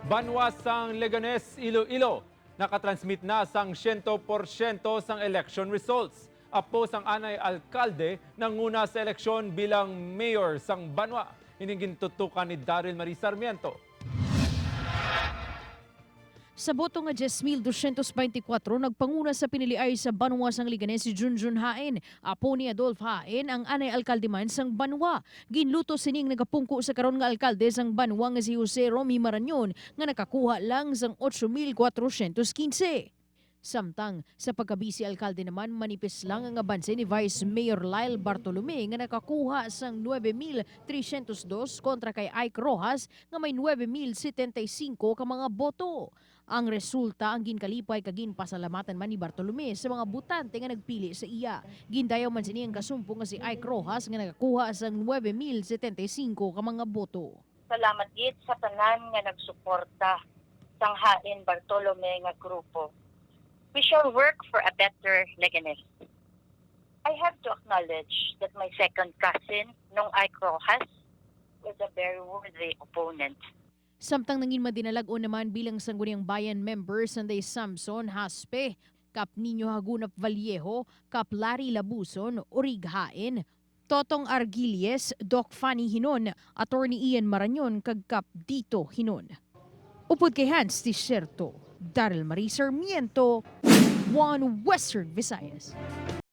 Banwa sang Leganes, Iloilo, nakatransmit na sang 100% sang election results. Apo sang anay alkalde nanguna sa eleksyon bilang mayor sang Banwa. Hiningin tutukan ni Daryl Marie Sarmiento. Sa boto nga 10,224, nagpanguna sa piniliay sa Banwa sang Leganes si Junjun Haen. Apo ni Adolf Haen ang anay alkalde man sang Banwa. Ginluto sining nagapungko sa karon nga alkalde sang Banwa nga si Jose Romy Marañon nga nakakuha lang sang 8,415. Samtang sa pagkabisi alkalde naman manipis lang ang abanse ni Vice Mayor Jaen-Bartolome nga nakakuha sang 9,302 kontra kay Ike Rojas nga may 9,075 ka mga boto. Ang resulta ang ginkalipay kagin pasalamatan man ni Bartolome sa mga butante nga nagpili sa iya. Gindayaw man sini ang kasumpong nga si Ike Rojas nga nakakuha sang 9,075 ka mga boto. Salamat gid sa tanan nga nagsuporta sang Jaen-Bartolome nga grupo. We shall work for a better Leganes. I have to acknowledge that my second cousin, Nong Ike Rojas, was a very worthy opponent. Samtang nangin madinalago naman bilang sangguniang bayan member Sanday Samson Haspe, Kap Niño Hagunap Vallejo, Kap Larry Labuson, Urig Haen, Totong Argilies, Doc Fanny Hinon, Attorney Ian Marañon, kag Kap Dito Hinon. Upod kay Hans Tiserto, Daryl Marie Sarmiento, One Western Visayas.